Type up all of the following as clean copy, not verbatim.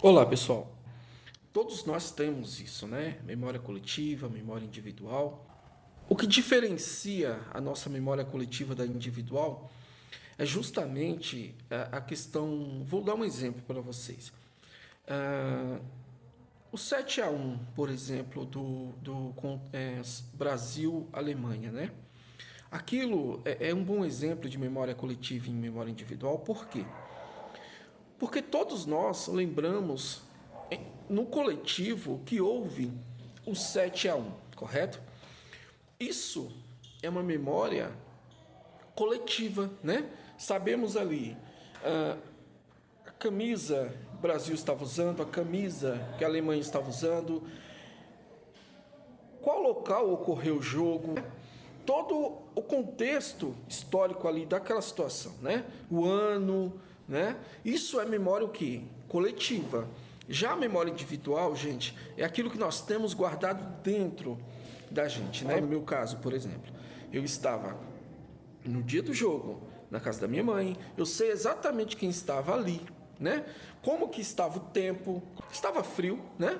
Olá, pessoal. Todos nós temos isso, né? Memória coletiva, memória individual. O que diferencia a nossa memória coletiva da individual é justamente a questão. Vou dar um exemplo para vocês. Ah, o 7-1, por exemplo, do Brasil-Alemanha, né? Aquilo é um bom exemplo de memória coletiva e memória individual, por quê? Porque todos nós lembramos no coletivo que houve o 7-1, correto? Isso é uma memória coletiva, né? Sabemos ali a camisa que o Brasil estava usando, a camisa que a Alemanha estava usando, qual local ocorreu o jogo, todo o contexto histórico ali daquela situação, né? O ano, né? Isso é memória o quê? Coletiva. Já a memória individual, gente, é aquilo que nós temos guardado dentro da gente, né? No meu caso, por exemplo, eu estava no dia do jogo, na casa da minha mãe, eu sei exatamente quem estava ali, né? Como que estava o tempo, estava frio, né?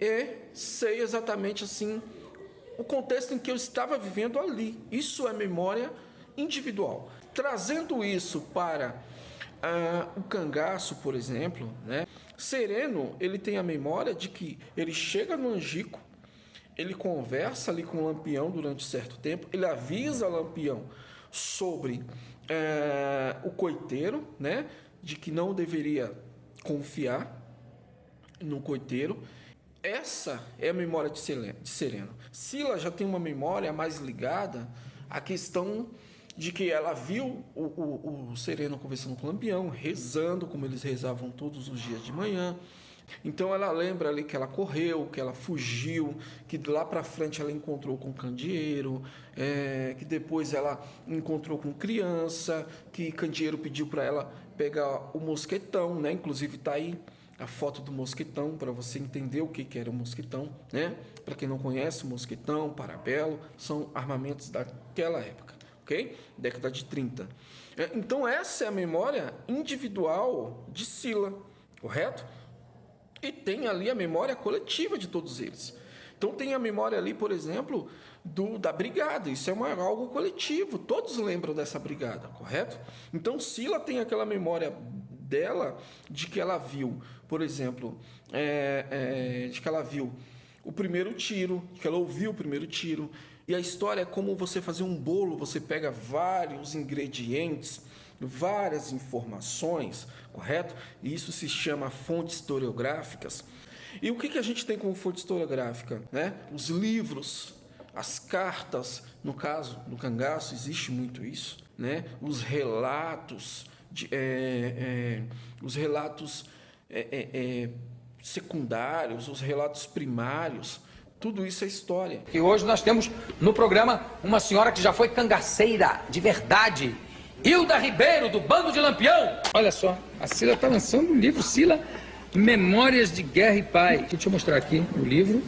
E sei exatamente assim o contexto em que eu estava vivendo ali. Isso é memória individual. Trazendo isso para o cangaço, por exemplo, né? Sereno, ele tem a memória de que ele chega no Angico, ele conversa ali com o Lampião durante certo tempo, ele avisa o Lampião sobre o coiteiro, né? De que não deveria confiar no coiteiro. Essa é a memória de Sereno. Sila já tem uma memória mais ligada à questão de que ela viu o Sereno conversando com o Lampião, rezando como eles rezavam todos os dias de manhã. Então ela lembra ali que ela correu, que ela fugiu, que lá para frente ela encontrou com Candeeiro, que depois ela encontrou com criança, que Candeeiro pediu para ela pegar o mosquetão, né? Inclusive tá aí a foto do mosquetão para você entender o que era o mosquetão, né? Para quem não conhece, o mosquetão, parabelo, são armamentos daquela época, ok? Década de 30. Então essa é a memória individual de Sila, correto? E tem ali a memória coletiva de todos eles. Então tem a memória ali, por exemplo, da brigada. Isso é algo coletivo. Todos lembram dessa brigada, correto? Então Sila tem aquela memória dela de que ela viu, por exemplo, de que ela viu o primeiro tiro, que ela ouviu o primeiro tiro. E a história é como você fazer um bolo. Você pega vários ingredientes, várias informações, correto? E isso se chama fontes historiográficas. E o que a gente tem como fonte historiográfica, né? Os livros, as cartas, no caso, no cangaço existe muito isso, né? Os relatos, os relatos secundários, os relatos primários, tudo isso é história. E hoje nós temos no programa uma senhora que já foi cangaceira, de verdade. Hilda Ribeiro, do Bando de Lampião. Olha só, a Sila está lançando um livro, Sila, Memórias de Guerra e Paz. Deixa eu mostrar aqui o livro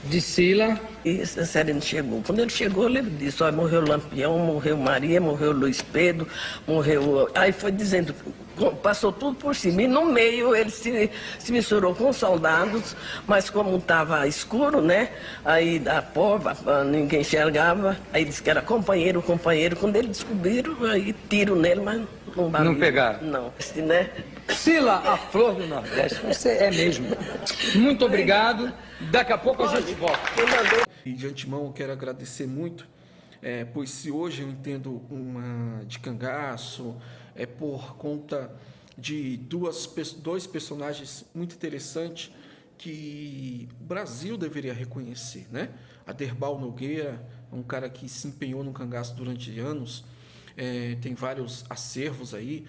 de Sila. E a Sereno chegou. Quando ele chegou, eu lembro disso. Ó, morreu Lampião, morreu Maria, morreu Luiz Pedro, morreu... Aí foi dizendo, passou tudo por cima. E no meio ele se misturou com os soldados, mas como estava escuro, né? Aí a pova, ninguém enxergava. Aí disse que era companheiro. Quando eles descobriram, aí tiro nele, mas não bateu. Não pegaram? Não. Né? Sila, a flor do Nordeste. Você é mesmo. Muito obrigado. Daqui a pouco a gente volta. E de antemão eu quero agradecer muito, pois se hoje eu entendo de cangaço, é por conta de dois personagens muito interessantes que o Brasil deveria reconhecer, né? Aderbal Nogueira, um cara que se empenhou no cangaço durante anos, tem vários acervos aí,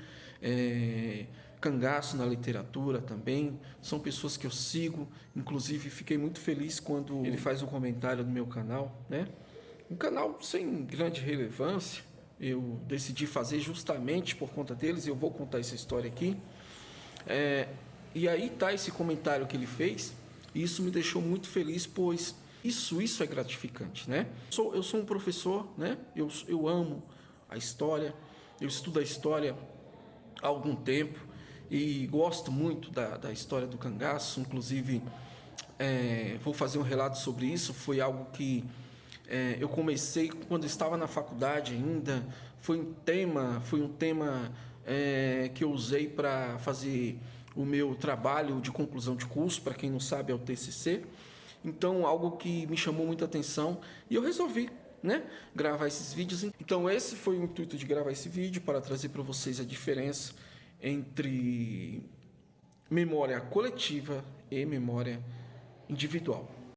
cangaço na literatura também, são pessoas que eu sigo, inclusive fiquei muito feliz quando ele faz um comentário no meu canal, né? Um canal sem grande relevância, eu decidi fazer justamente por conta deles, e eu vou contar essa história aqui. E aí tá esse comentário que ele fez, e isso me deixou muito feliz, pois isso é gratificante, né? Eu sou um professor, né? Eu amo a história, eu estudo a história há algum tempo, e gosto muito da história do cangaço. Inclusive, vou fazer um relato sobre isso. Foi algo que eu comecei quando estava na faculdade ainda. Foi um tema que eu usei para fazer o meu trabalho de conclusão de curso. Para quem não sabe, é o TCC. Então, algo que me chamou muita atenção e eu resolvi, né, gravar esses vídeos. Então, esse foi o intuito de gravar esse vídeo, para trazer para vocês a diferença entre memória coletiva e memória individual.